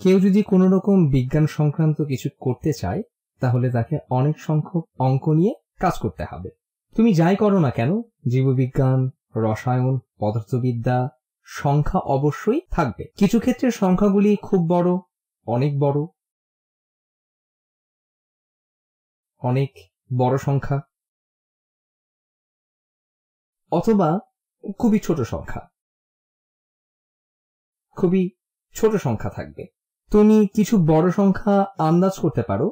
কেউ যদি কোনো রকম বিজ্ঞান সংক্রান্ত কিছু করতে চায় তাহলে তাকে অনেক সংখ্যক অঙ্ক নিয়ে কাজ করতে হবে। তুমি যাই করো না কেন, জীববিজ্ঞান, রসায়ন, পদার্থবিদ্যা, সংখ্যা অবশ্যই থাকবে। কিছু ক্ষেত্রে সংখ্যাগুলি খুব বড়, অনেক বড়, অনেক বড় সংখ্যা, অথবা খুবই ছোট সংখ্যা, খুবই ছোট সংখ্যা থাকবে। তুমি কিছু বড় সংখ্যা আন্দাজ করতে পারো।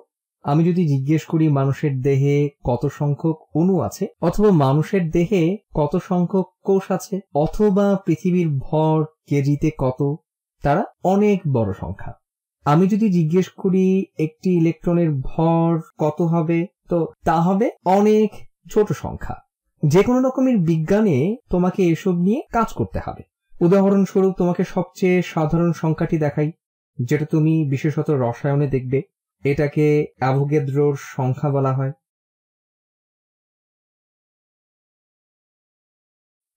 আমি যদি জিজ্ঞেস করি মানুষের দেহে কত সংখ্যক অণু আছে, অথবা মানুষের দেহে কত সংখ্যক কোষ আছে, অথবা পৃথিবীর ভর কেজিতে কত, তারা অনেক বড় সংখ্যা। আমি যদি জিজ্ঞেস করি একটি ইলেকট্রনের ভর কত হবে, তো তা হবে অনেক ছোট সংখ্যা। যে কোনো রকমের বিজ্ঞানে তোমাকে এসব নিয়ে কাজ করতে হবে। উদাহরণস্বরূপ তোমাকে সবচেয়ে সাধারণ সংখ্যাটি দেখাই, যেটা তুমি বিশেষত রসায়নে দেখবে। এটাকে অ্যাভোগাদ্রোর সংখ্যা বলা হয়।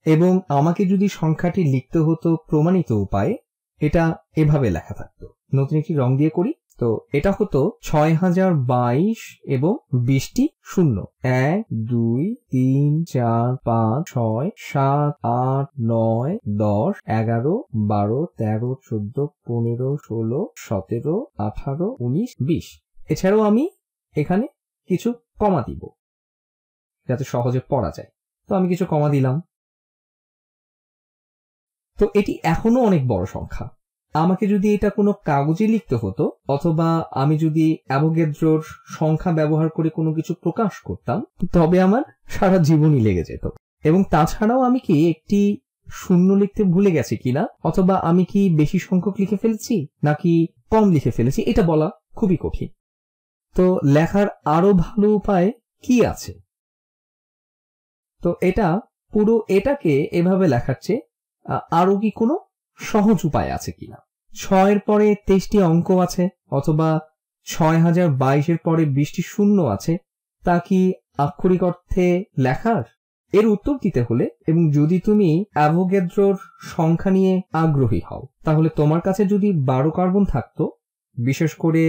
এবং আমাকে যদি সংখ্যাটি লিখতে হতো প্রমাণিত উপায়ে, এটা এভাবে লেখা থাকতো। নতুন একটি রং দিয়ে করি। তো এটা হতো 6022 এবং 20টি শূন্য। 1 2 3 4 5 6 7 8 9 10 11 12 13 14 15 16 17 18 19 20। এছাড়াও আমি এখানে কিছু কমা দিব যাতে সহজে পড়া যায়। তো আমি কিছু কমা দিলাম। তো এটি এখনো অনেক বড় সংখ্যা। আমাকে যদি এটা কোনো কাগজে লিখতে হতো, অথবা আমি যদি অ্যাভোগাদ্রোর সংখ্যা ব্যবহার করে কোনো কিছু প্রকাশ করতাম, তবে আমার সারা জীবনই লেগে যেত। এবং তাছাড়াও আমি কি একটি শূন্য লিখতে ভুলে গেছি কিনা, অথবা আমি কি বেশি সংখ্যক লিখে ফেলেছি নাকি কম লিখে ফেলেছি, এটা বলা খুবই কঠিন। তো লেখার আরো ভালো উপায় কি আছে? তো এটা পুরো এটাকে এভাবে লেখার চেয়ে আরো কি কোনো সহজ উপায় আছে কিনা? 6 পরে 23টি অঙ্ক আছে, অথবা 6022 পরে 20টি শূন্য আছে, তা কি আক্ষরিক অর্থে লেখার? এর উত্তর দিতে হলে, এবং যদি তুমি অ্যাভোগাদ্রোর সংখ্যা নিয়ে আগ্রহী হও, তাহলে তোমার কাছে যদি 12 কার্বন থাকতো, বিশেষ করে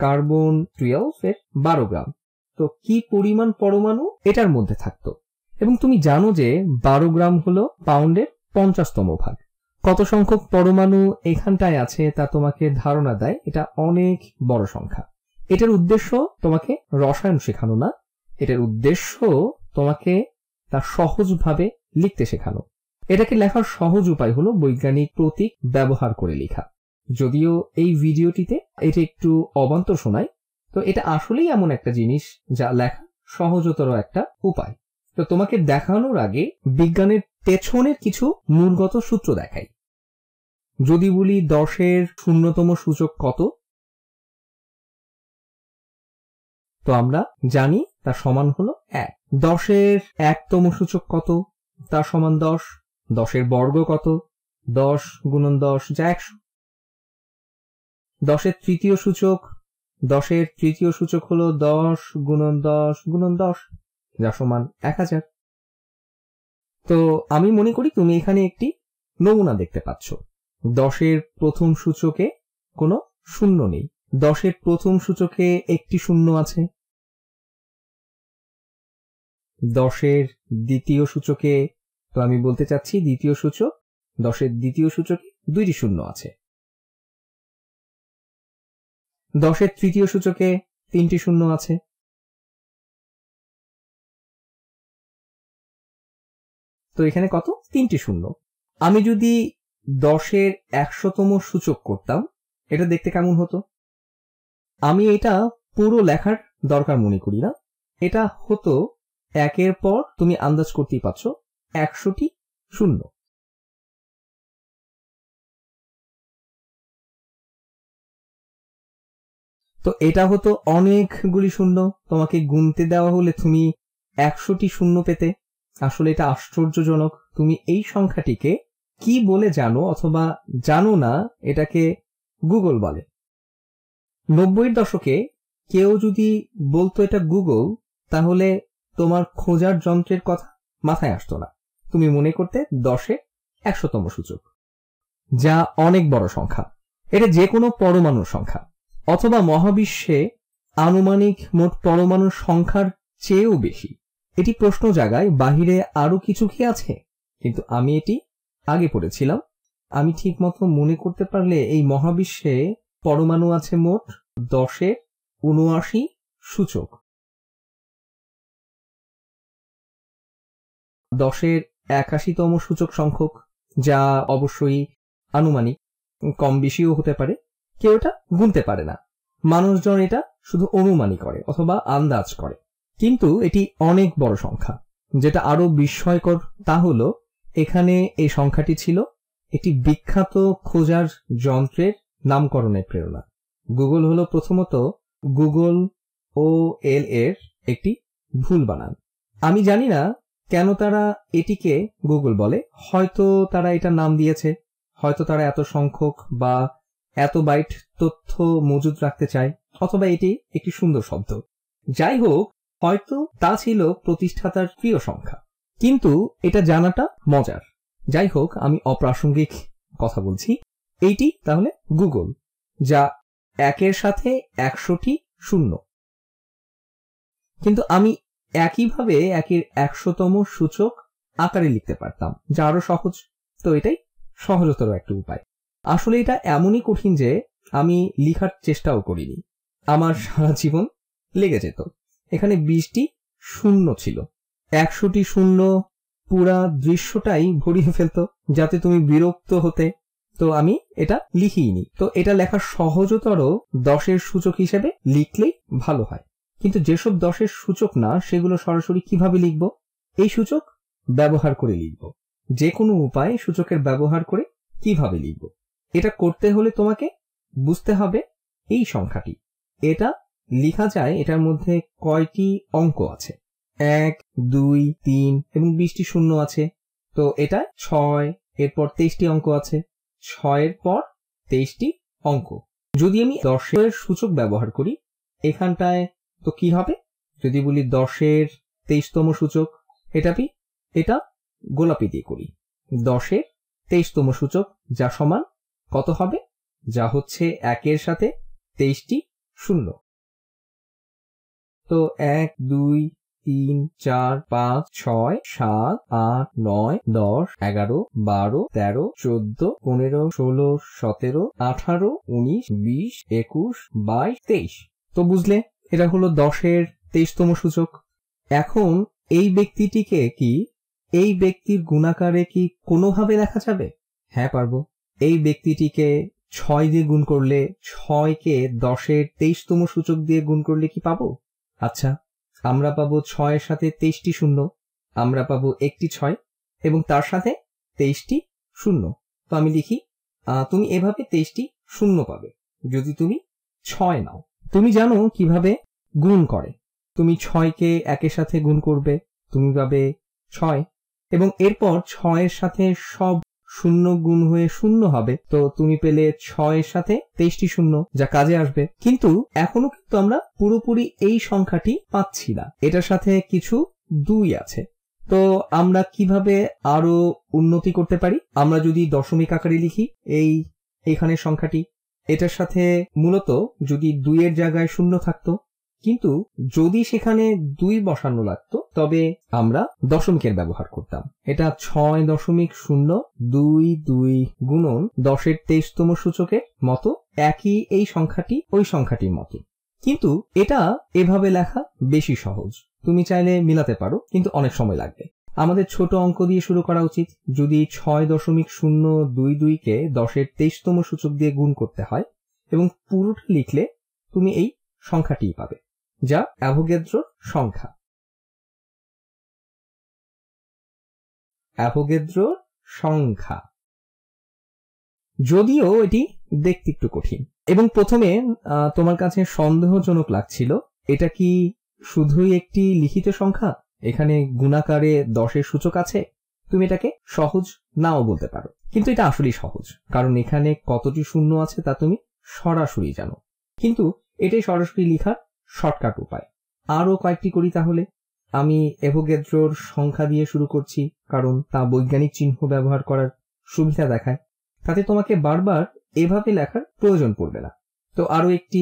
কার্বন 12 এর 12 গ্রাম, তো কি পরিমাণ পরমাণু এটার মধ্যে থাকতো? এবং তুমি জানো যে 12 গ্রাম হলো পাউন্ডের 50তম ভাগ। কত সংখ্যক পরমাণু এখানটায় আছে তা তোমাকে ধারণা দেয় এটা অনেক বড় সংখ্যা। এটার উদ্দেশ্য তোমাকে রসায়ন শেখানো না, এটার উদ্দেশ্য তোমাকে তা সহজভাবে লিখতে শেখানো। এটাকে লেখার সহজ উপায় হলো বৈজ্ঞানিক প্রতীক ব্যবহার করে লেখা। যদিও এই ভিডিওটিতে এটা একটু অবান্তর শোনায়, তো এটা আসলেই এমন একটা জিনিস যা লেখা সহজতর একটা উপায়। তো তোমাকে দেখানোর আগে বিজ্ঞানের পেছনের কিছু মূলগত সূত্র দেখাই। যদি বলি 10-এর শূন্যতম সূচক কত, তো আমরা জানি তার সমান হলো 1। 10-এর 1তম সূচক কত, তার সমান 10। 10-এর বর্গ কত, 10 গুণন 10 যা 100। 10-এর তৃতীয় সূচক, 10-এর তৃতীয় সূচক হলো 10 গুণন 10 গুণন 10 যা সমান 1000। তো আমি মনে করি তুমি এখানে একটি নমুনা দেখতে পাচ্ছ। 10-এর প্রথম সূচকে কোনো শূন্য নেই। 10-এর প্রথম সূচকে একটি শূন্য আছে। 10-এর দ্বিতীয় সূচকে, তো আমি বলতে চাচ্ছি দ্বিতীয় সূচক, 10-এর দ্বিতীয় সূচকে 2টি শূন্য আছে। 10-এর তৃতীয় সূচকে 3টি শূন্য আছে। তো এখানে কত? 3টি শূন্য। আমি যদি 10-এর 100তম সূচক করতাম, এটা দেখতে কেমন হতো? আমি এটা পুরো লেখার দরকার মনে করি না। এটা হতো একের পর, তুমি আন্দাজ করতেই পারছো, 100টি শূন্য। তো এটা হতো অনেকগুলি শূন্য। তোমাকে গুনতে দেওয়া হলে তুমি 100টি শূন্য পেতে। আসলে এটা আশ্চর্যজনক। তুমি এই সংখ্যাটিকে কি বলে জানো অথবা জানো না, এটাকে গুগল বলে। 90-এর দশকে কেউ যদি বলতো এটা গুগল, তাহলে তোমার খোঁজার যন্ত্রের কথা মাথায় আসতো না। তুমি মনে করতে 10-এর 100তম সূচক, যা অনেক বড় সংখ্যা। এটা যে কোনো পরমাণুর সংখ্যা অথবা মহাবিশ্বে আনুমানিক মোট পরমাণুর সংখ্যার চেয়েও বেশি। এটি প্রশ্ন জাগায় বাহিরে আরো কিছু কি আছে, কিন্তু আমি এটি আগে পড়েছিলাম। আমি ঠিক মতো মনে করতে পারলে এই মহাবিশ্বে পরমাণু আছে মোট 10⁻79 সূচক। 10⁻81তম সূচক সংখ্যক, যা অবশ্যই আনুমানিক, কম বেশিও হতে পারে, কেউ এটা গুনতে পারে না। মানুষজন এটা শুধু অনুমানই করে অথবা আন্দাজ করে। কিন্তু এটি অনেক বড় সংখ্যা। যেটা আরো বিস্ময়কর তা হলো এখানে এই সংখ্যাটি ছিল একটি বিখ্যাত খোঁজার যন্ত্রের নামকরণের প্রেরণা। গুগল হলো প্রথমত গুগল OL এর একটি ভুল বানান। আমি জানি না কেন তারা এটিকে গুগল বলে, হয়তো তারা এটা নাম দিয়েছে, হয়তো তারা এত সংখ্যক বা এত বাইট তথ্য মজুদ রাখতে চায়, অথবা এটি একটি সুন্দর শব্দ। যাই হোক, হয়তো তা ছিল প্রতিষ্ঠাতার প্রিয় সংখ্যা, কিন্তু এটা জানাটা মজার। যাই হোক, আমি অপ্রাসঙ্গিক কথা বলছি। এইটি তাহলে গুগল, যা 1-এর সাথে 100টি শূন্য। কিন্তু আমি একইভাবে 1-এর 100তম সূচক আকারে লিখতে পারতাম, যা আরো সহজ। তো এটাই সহজতর একটা উপায়। আসলে এটা এমনই কঠিন যে আমি লিখার চেষ্টাও করিনি। আমার সারা জীবন লেগে যেত। এখানে 20টি শূন্য ছিল, 100টি শূন্য পুরা দৃশ্যটাই ভরিয়ে ফেলতো, যাতে তুমি বিরক্ত হতে। তো আমি এটা লিখিনি। তো এটা লেখা সহজতর 10-এর সূচক হিসেবে লিখলেই ভালো হয়। কিন্তু যেসব 10-এর সূচক না, সেগুলো সরাসরি কিভাবে লিখব? এই সূচক ব্যবহার করে লিখব। যে কোনো উপায়ে সূচকের ব্যবহার করে কিভাবে লিখব, এটা করতে হলে তোমাকে বুঝতে হবে এই সংখ্যাটি। এটা লেখা যায়, এটার মধ্যে কয়টি অঙ্ক আছে? 1, 2, 3 এবং 20টি শূন্য আছে। তো এটা 6, এরপর 23টি অঙ্ক আছে, 6-এর পর 23টি অঙ্ক। যদি আমি 10-এর সূচক ব্যবহার করি এখানটায়, তো কি হবে? যদি বলি 10-এর 23তম সূচক, এটা গোলাপি দিয়ে করি। 10-এর 23তম সূচক, যা সমান কত হবে? যা হচ্ছে 1-এর সাথে 23টি শূন্য। তো 1, 2, 3, 4, 5, 6, 7, 8, 9, 10, 11, 12, 13, 14, 15, 16, 17, 18, 19, 20, 21, 22, 23। তো বুঝলে, এটা হলো 10-এর 23তম সূচক। এখন এই ব্যক্তিটিকে কি এই ব্যক্তির গুণাকারে কি কোনোভাবে লেখা যাবে? হ্যাঁ, পারবো। এই ব্যক্তিটিকে 6 দিয়ে গুণ করলে, 6কে 10-এর 23তম সূচক দিয়ে গুণ করলে কি পাবো? আচ্ছা, আমরা পাবো 6-এর সাথে 23টি শূন্য, আমরা পাবো একটি 6 এবং তার সাথে 23টি শূন্য। তো আমি লিখি, তুমি এভাবে 23টি শূন্য পাবে যদি তুমি 6 নাও। তুমি জানো কিভাবে গুণ করে। তুমি 6কে 1-এর সাথে গুণ করবে, তুমি পাবে 6, এবং এরপর 6-এর সাথে সব শূন্য গুণ হয়ে শূন্য হবে। তো তুমি পেলে 6-এর সাথে 23টি শূন্য, যা কাজে আসবে। কিন্তু এখনো কিন্তু আমরা পুরোপুরি এই সংখ্যাটি পাচ্ছি না, এটার সাথে কিছু 2 আছে। তো আমরা কিভাবে আরো উন্নতি করতে পারি? আমরা যদি দশমিক আকারে লিখি এইখানে সংখ্যাটি, এটার সাথে মূলত যদি 2-এর জায়গায় শূন্য থাকতো, কিন্তু যদি সেখানে 2 বসানো লাগতো, তবে আমরা দশমিকের ব্যবহার করতাম। এটা 6.022 গুণন 10-এর 23তম সূচকের মতো, একই এই সংখ্যাটি ওই সংখ্যাটির মতো। কিন্তু এটা এভাবে লেখা বেশি সহজ। তুমি চাইলে মিলাতে পারো, কিন্তু অনেক সময় লাগবে। আমাদের ছোট অঙ্ক দিয়ে শুরু করা উচিত। যদি 6.022কে 10-এর 23তম সূচক দিয়ে গুণ করতে হয় এবং পুরোটা লিখলে তুমি এই সংখ্যাটিই পাবে, যা অ্যাভোগাদ্রোর সংখ্যা। অ্যাভোগাদ্রোর সংখ্যা, যদিও এটি দেখতে একটু কঠিন এবং প্রথমে তোমার কাছে সন্দেহজনক লাগছিল, এটা কি শুধুই একটি লিখিত সংখ্যা, এখানে গুণাকারে 10-এর সূচক আছে। তুমি এটাকে সহজ নাও বলতে পারো, কিন্তু এটা আসলেই সহজ, কারণ এখানে কতটি শূন্য আছে তা তুমি সরাসরি জানো। কিন্তু এটাই সরাসরি লেখার শর্টকাট উপায়। আরো কয়েকটি করি তাহলে। আমি অ্যাভোগাদ্রোর সংখ্যা দিয়ে শুরু করছি, কারণ তা বৈজ্ঞানিক চিহ্ন ব্যবহার করার সুবিধা দেখায়। তাতে তোমাকে বারবার এভাবে লেখার প্রয়োজন পড়বে না। তো আরো একটি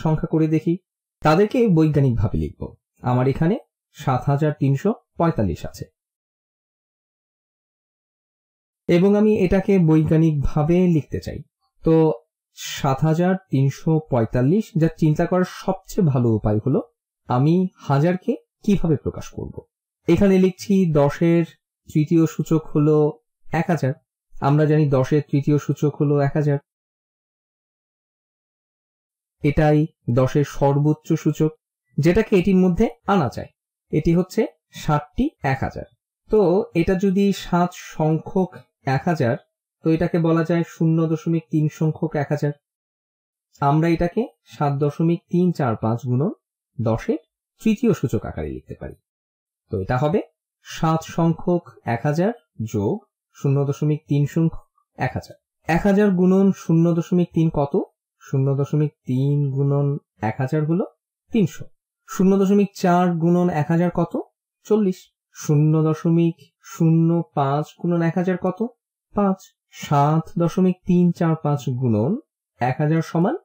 সংখ্যা করে দেখি, তাদেরকে বৈজ্ঞানিকভাবে লিখব। আমার এখানে 7345 আছে এবং আমি এটাকে বৈজ্ঞানিকভাবে লিখতে চাই। তো 7345, যা চিন্তা করার সবচেয়ে ভালো উপায় হলো আমি হাজারকে কিভাবে প্রকাশ করব। এখানে লিখছি 10-এর তৃতীয় সূচক হলো 1000। আমরা জানি 10-এর তৃতীয় সূচক হলো 1000। এটাই 10-এর সর্বোচ্চ সূচক, যেটাকে এটির মধ্যে আনা যায়। এটি হচ্ছে 7টি 1000। তো এটা যদি 7 সংখ্যক 1000, তো এটাকে বলা যায় 0.3 সংখ্যক 1000। আমরা এটাকে 7.345 গুণন 10-এর তৃতীয় সূচক আকারে লিখতে পারি। তো এটা হবে 7 সংখ্যক 1000 যোগ 0.3 সংখ্যক 1000। 1000 গুণন 0.3 কত? 0.3 গুণন 1000 হলো 300। 0.4 গুণন 1000 কত? 40। 0.05 গুণন 1000 কত? 5। 7.345 গুণন 1000 সমান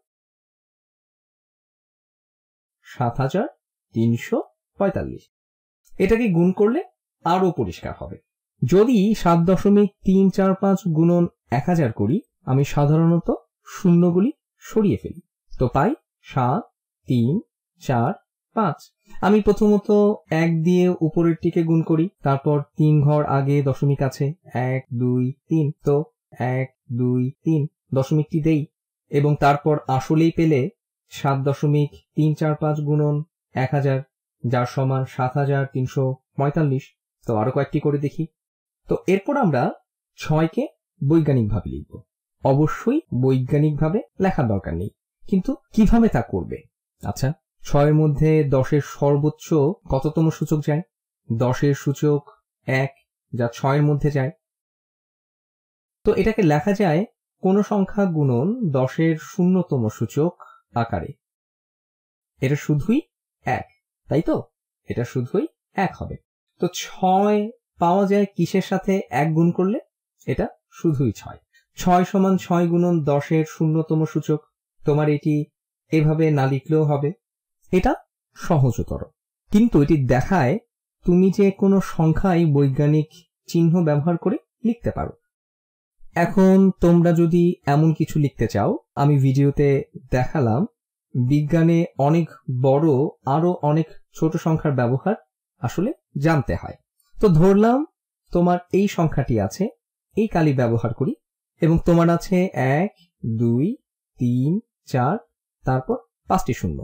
7345। এটাকে গুণ করলে আরো পরিষ্কার হবে। যদি 7.345 গুণন 1000 করি, আমি সাধারণত শূন্যগুলি সরিয়ে ফেলি, তো পাই 7, 3, 4, 5। আমি প্রথমত 1 দিয়ে উপরেরটিকে গুণ করি, তারপর 3 ঘর আগে দশমিক আছে, 1, 2, 3। তো 1, 2, 3 দশমিকটি দেই এবং তারপর আসলেই পেলে 7.345 গুণন 1000, যার সমান 7345। তো আরো কয়েকটি করে দেখি। তো এরপর আমরা 6কে বৈজ্ঞানিকভাবে লিখব। অবশ্যই বৈজ্ঞানিকভাবে লেখার দরকার নেই, কিন্তু কিভাবে তা করবে? আচ্ছা, 6-এর মধ্যে 10-এর সর্বোচ্চ কততম সূচক যায়? 10-এর সূচক 1, যা 6-এর মধ্যে যায়। তো এটাকে লেখা যায় কোন সংখ্যা গুণন 10-এর 0তম সূচক আকারে। এটা শুধুই 1, তাই তো? এটা শুধুই 1 হবে। তো 6 পাওয়া যায় কিসের সাথে 1 গুণ করলে? এটা শুধুই 6। 6 সমান 6 গুণন 10-এর 0তম সূচক। তোমার এটি এভাবে না লিখলেও হবে, এটা সহজতর। কিন্তু এটি দেখায় তুমি যে কোনো সংখ্যাই বৈজ্ঞানিক চিহ্ন ব্যবহার করে লিখতে পারো। এখন তোমরা যদি এমন কিছু লিখতে চাও, আমি ভিডিওতে দেখালাম বিজ্ঞানে অনেক বড় আরো অনেক ছোট সংখ্যার ব্যবহার আসলে জানতে হয়। তো ধরলাম তোমার এই সংখ্যাটি আছে, এই কালি ব্যবহার করি, এবং তোমার আছে 1, 2, 3, 4, তারপর 5টি শূন্য,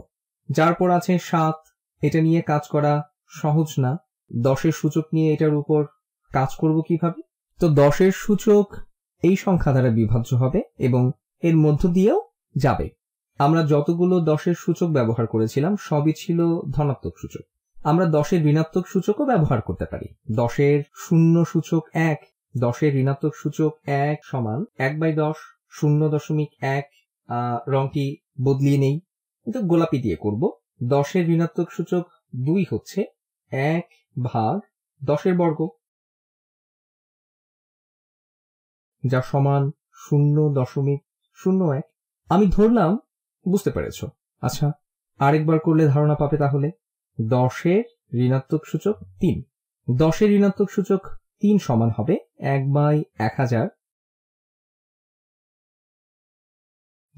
যার পর আছে 7। এটা নিয়ে কাজ করা সহজ না। 10-এর সূচক নিয়ে এটার উপর কাজ করব কিভাবে? তো 10-এর সূচক এই সংখ্যা দ্বারা বিভাজ্য হবে এবং এর মধ্য দিয়েও যাবে। আমরা যতগুলো 10-এর সূচক ব্যবহার করেছিলাম সবই ছিল ধনাত্মক সূচক। আমরা 10-এর ঋণাত্মক সূচকও ব্যবহার করতে পারি। 10-এর শূন্য সূচক 1, 10-এর ঋণাত্মক সূচক 1 সমান 1/10, 0.1। রংটি বদলিয়ে নেই, কিন্তু গোলাপি দিয়ে করব। 10-এর ঋণাত্মক সূচক 2 হচ্ছে 1/10-এর বর্গ, যা সমান 0.01। আমি ধরলাম বুঝতে পেরেছ। আচ্ছা, আরেকবার করলে ধারণা পাবে তাহলে। 10-এর ঋণাত্মক সূচক 3, 10-এর ঋণাত্মক সূচক 3 সমান হবে 1/1000,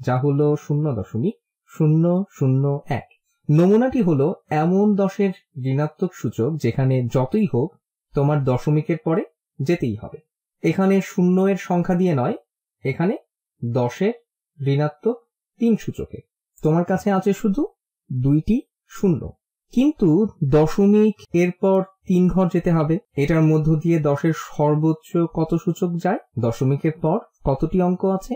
যা হলো 0.001। নমুনাটি হলো এমন 10-এর ঋণাত্মক সূচক যেখানে যতই হোক তোমার দশমিকের পরে যেতেই হবে। এখানে 0-এর সংখ্যা দিয়ে নয়, এখানে 10-এর ঋণাত্মক 3 সূচকে তোমার কাছে আছে শুধু 2টি শূন্য, কিন্তু দশমিক এরপর 3 ঘর যেতে হবে। এটার মধ্য দিয়ে 10-এর সর্বোচ্চ কত সূচক যায়? দশমিকের পর কতটি অঙ্ক আছে?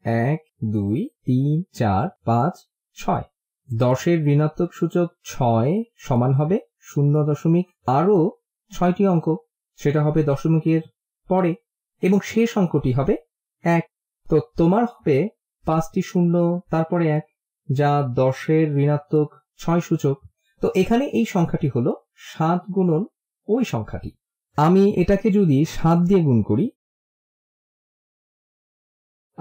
1, 2, 3, 4, 5, 6। 10-এর ঋণাত্মক সূচক 6 সমান হবে 0. আরো 6টি অঙ্ক, সেটা হবে দশমিকের পরে, এবং শেষ অঙ্কটি হবে 1। তো তোমার হবে 5টি শূন্য, তারপরে 1, যা 10-এর ঋণাত্মক 6 সূচক। তো এখানে এই সংখ্যাটি হলো 7 গুণন ওই সংখ্যাটি। আমি এটাকে যদি 7 দিয়ে গুণ করি,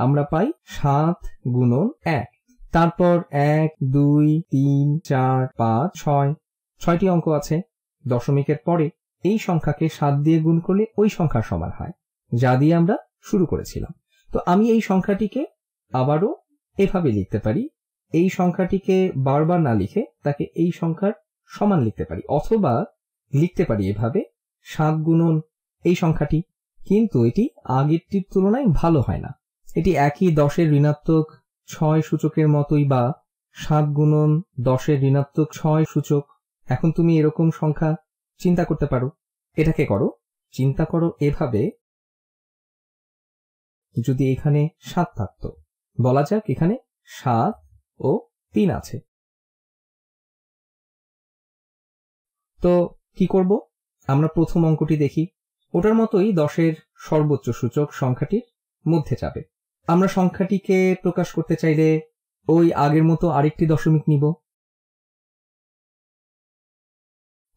আমরা পাই 7 গুণন 1। তারপর 1 2 3 4 5 6 6টি অঙ্ক আছে দশমিকের পরে। এই সংখ্যাকে 7 দিয়ে গুণ করলে ওই সংখ্যার সমান হয় যা দিয়ে আমরা শুরু করেছিলাম। তো আমি এই সংখ্যাটিকে আবারও এভাবে লিখতে পারি, এই সংখ্যাটিকে বারবার না লিখে তাকে এই সংখ্যার সমান লিখতে পারি, অথবা লিখতে পারি এভাবে 7 গুণন এই সংখ্যাটি, কিন্তু এটি আগেরটির তুলনায় ভালো হয় না। এটি একই 10-এর ঋণাত্মক 6 সূচকের মতোই, বা 7 গুণন 10-এর ঋণাত্মক 6 সূচক। এখন তুমি এরকম সংখ্যা চিন্তা করতে পারো। এটাকে করো, চিন্তা করো এভাবে, যদি এখানে 7 থাকতো, বলা যাক এখানে 7 ও 3 আছে, তো কি করব? আমরা প্রথম অঙ্কটি দেখি। ওটার মতোই 10-এর সর্বোচ্চ সূচক সংখ্যাটির মধ্যে যাবে। আমরা সংখ্যাটিকে প্রকাশ করতে চাইলে ওই আগের মতো আরেকটি দশমিক নিব।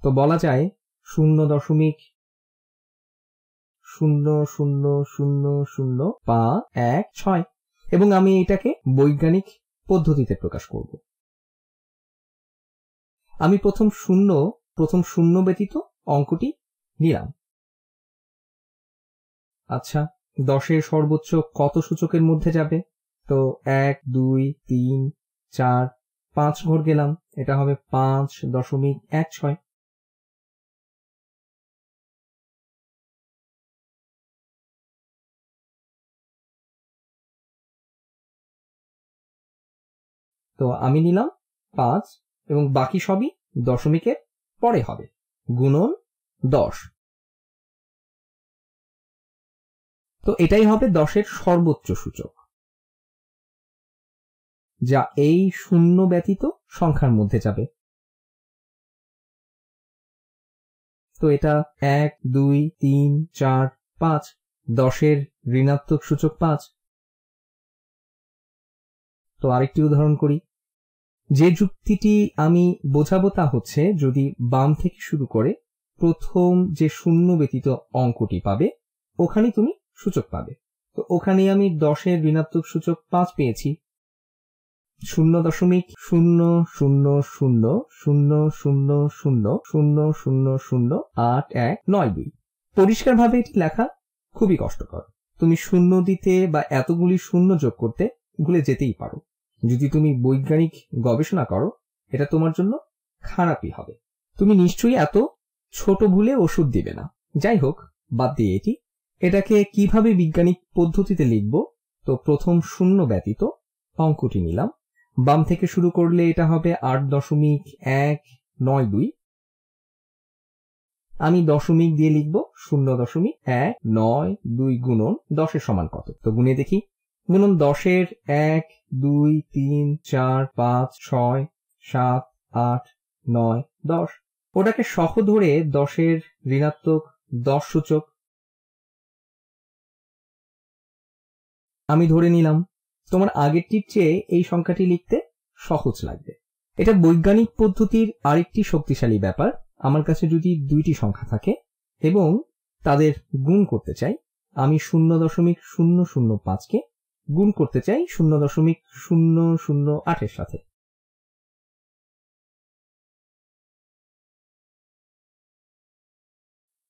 তো বলা যায় 0.00000516, এবং আমি এটাকে বৈজ্ঞানিক পদ্ধতিতে প্রকাশ করব। আমি প্রথম শূন্য ব্যতীত অঙ্কটি নিলাম। আচ্ছা, 10-এর সর্বোচ্চ কত সূচকের মধ্যে যাবে? তো 1 2 3 4 5 ঘর গেলাম, এটা হবে 5.16। তো আমি নিলাম 5, এবং বাকি সবই দশমিকের পরে হবে, গুণন 10। তো এটাই হবে 10-এর সর্বোচ্চ সূচক, যা এই শূন্য ব্যতীত সংখ্যার মধ্যে যাবে। তো এটা 1 2 3 4 5, 10-এর ঋণাত্মক সূচক 5। তো আরেকটি উদাহরণ করি। যে যুক্তিটি আমি বোঝাবো তা হচ্ছে, যদি বাম থেকে শুরু করে প্রথম যে শূন্য ব্যতীত অঙ্কটি পাবে ওখানে তুমি সূচক পাবে। তো ওখানে আমি 10-এর ঋণাত্মক সূচক 5 পেয়েছি, 0.000000008192। পরিষ্কারভাবে এটি লেখা খুবই কষ্টকর। তুমি শূন্য দিতে বা এতগুলি শূন্য যোগ করতে ভুলে যেতেই পারো। যদি তুমি বৈজ্ঞানিক গবেষণা করো, এটা তোমার জন্য খারাপই হবে। তুমি নিশ্চয়ই এত ছোট ভুলে ওষুধ দিবে না। যাই হোক, বাদ দিয়ে এটাকে কিভাবে বিজ্ঞানিক পদ্ধতিতে লিখব? তো প্রথম শূন্য ব্যতীত অঙ্কটি নিলাম। বাম থেকে শুরু করলে এটা হবে 8.192। আমি দশমিক দিয়ে লিখব 0.192 গুণন 10-এর সমান কত? তো গুণে দেখি। গুণন 10-এর 1 2 3 4 5 6 7 8 9 10। ওটাকে সহ ধরে 10-এর ঋণাত্মক 10 সূচক আমি ধরে নিলাম। তোমার আগেরটির চেয়ে এই সংখ্যাটি লিখতে সহজ লাগবে। এটা বৈজ্ঞানিক পদ্ধতির আরেকটি শক্তিশালী ব্যাপার। আমার কাছে যদি 2টি সংখ্যা থাকে এবং তাদের গুণ করতে চাই, আমি 0.005 কে গুণ করতে চাই 0.008 এর সাথে।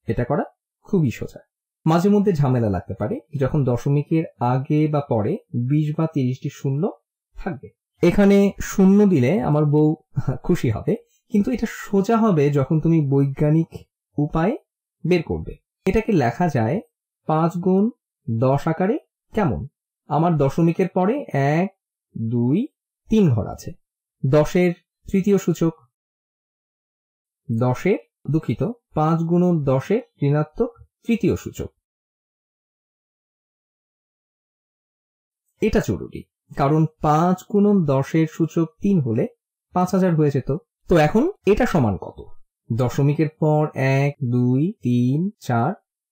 এটা করা খুবই সোজা। মাঝে মধ্যে ঝামেলা লাগতে পারে যখন দশমিকের আগে বা পরে 20 বা 30টি শূন্য থাকবে। এখানে শূন্য দিলে আমার বউ খুশি হবে, কিন্তু এটা সোজা হবে যখন তুমি বৈজ্ঞানিক উপায়ে বের করবে। এটাকে লেখা যায় 5 গুণ 10 আকারে। কেমন? আমার দশমিকের পরে 1 2 3 ঘর আছে, 10-এর তৃতীয় সূচক 5 গুণন 10-এর ঋণাত্মক তৃতীয় সূচক। এটা জরুরি, কারণ 5 গুণন 10-এর সূচক 3 হলে 5000 হয়ে যেত। তো এখন এটা সমান কত? দশমিকের পর 1 2 3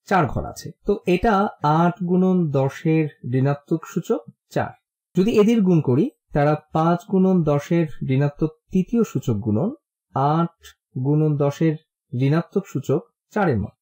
4 ঘর আছে, তো এটা 8 গুণন 10-এর ঋণাত্মক সূচক 4। যদি এদের গুণ করি, তারা 5 গুণন 10-এর ঋণাত্মক তৃতীয় সূচক গুণন 8 গুণন 10-এর ঋণাত্মক সূচক 4-এর মত।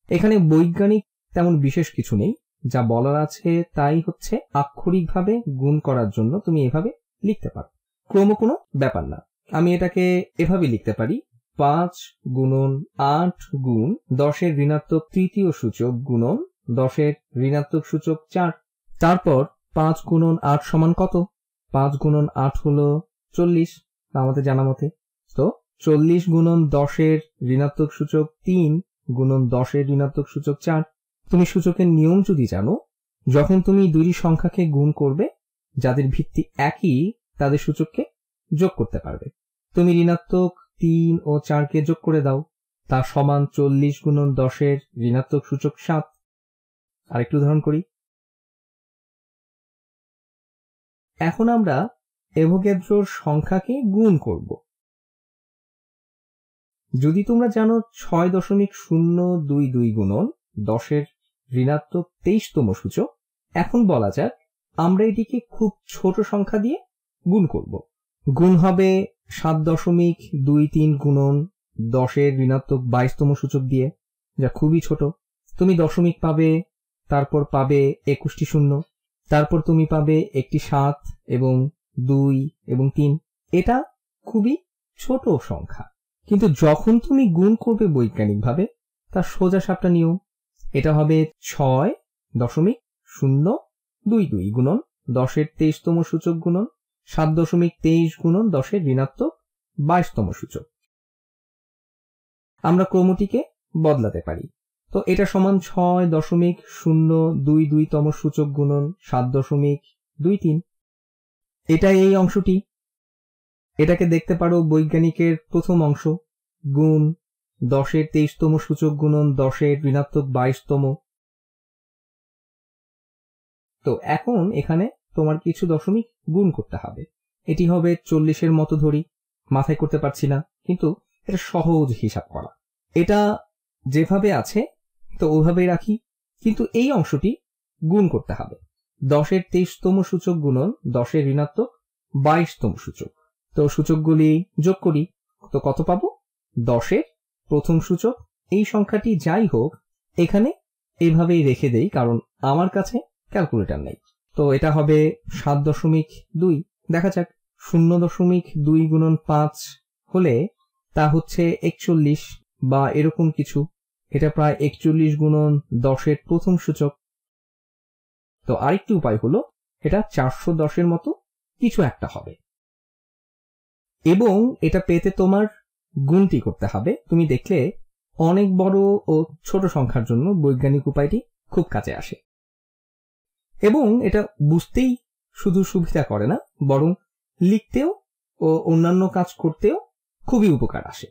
এখানে বৈজ্ঞানিক তেমন বিশেষ কিছু নেই, যা বলার আছে তাই হচ্ছে আক্ষরিকভাবে গুণ করার জন্য তুমি এভাবে লিখতে পারো। ক্রম কোনো ব্যাপার না। আমি এটাকে এভাবে লিখতে পারি 5 গুণন 8 গুণ 10-এর ঋণাত্মক তৃতীয় সূচক গুণন 10-এর ঋণাত্মক সূচক 4। তারপর 5 গুণন 8 সমান কত? 5 গুণন 8 হলো 40 আমাদের জানা মতে। তো 40 গুণন 10-এর ঋণাত্মক সূচক 3 গুণন 10-এর ঋণাত্মক সূচক 4। তুমি সূচকের নিয়ম যদি জানো, যখন তুমি দুইটি সংখ্যাকে গুণ করবে যাদের ভিত্তি একই তাদের সূচককে যোগ করতে পারবে। তুমি ঋণাত্মক 3 ও 4 কে যোগ করে দাও, তা সমান 40 গুণন 10-এর ঋণাত্মক সূচক 7। আরেকটু উদাহরণ করি। এখন আমরা অ্যাভোগাড্রোর সংখ্যাকে গুণ করব। যদি তোমরা জানো 6.022 গুণন 10-এর ঋণাত্মক 23তম সূচক, এখন বলা যাক আমরা এটিকে খুব ছোট সংখ্যা দিয়ে গুণ করব। গুণ হবে 7.23 গুণন 10-এর ঋণাত্মক 22তম সূচক দিয়ে, যা খুবই ছোট। তুমি দশমিক পাবে, তারপর পাবে 21টি শূন্য, তারপর তুমি পাবে একটি 7 এবং 2 এবং 3। এটা খুবই ছোট সংখ্যা, কিন্তু যখন তুমি গুণ করবে বৈজ্ঞানিকভাবে তার সোজা সাপটা নিয়ম। এটা হবে 6.022 গুণন 10-এর 23তম সূচক গুণন 7.23 গুণন 10-এর ঋণাত্মক 22তম সূচক। আমরা ক্রমটিকে বদলাতে পারি। তো এটা সমান 6.022তম সূচক গুণন 7.23। এটা এই অংশটি। এটাকে দেখতে পারো বৈজ্ঞানিকের প্রথম অংশ, গুণ 10-এর 23তম সূচক গুণন 10-এর ঋণাত্মক 22তম। তো এখন এখানে তোমার কিছু দশমিক গুণ করতে হবে। এটি হবে 40-এর মতো ধরি, মাথায় করতে পারছি না, কিন্তু এটা সহজ হিসাব করা। এটা যেভাবে আছে তো ওভাবেই রাখি, কিন্তু এই অংশটি গুণ করতে হবে। 10-এর 23তম সূচক গুণন 10-এর ঋণাত্মক 22তম সূচক। তো সূচকগুলি যোগ করি, তো কত পাবো? 10-এর প্রথম সূচক। এই সংখ্যাটি যাই হোক এখানে এইভাবেই রেখে দেই, কারণ আমার কাছে ক্যালকুলেটর নেই। তো এটা হবে 7.2। দেখা যাক 0.2 গুণন 5 হলে তা হচ্ছে 41 বা এরকম কিছু। এটা প্রায় 41 গুণন 10-এর প্রথম সূচক। তো আরেকটি উপায় হলো এটা 410-এর মতো কিছু একটা হবে, এবং এটা পেতে তোমার গুণটি করতে হবে। তুমি দেখলে অনেক বড় ও ছোট সংখ্যার জন্য বৈজ্ঞানিক উপায়টি খুব কাজে আসে, এবং এটা বুঝতেই শুধু সুবিধা করে না, বরং লিখতেও ও অন্যান্য কাজ করতেও খুবই উপকার আসে।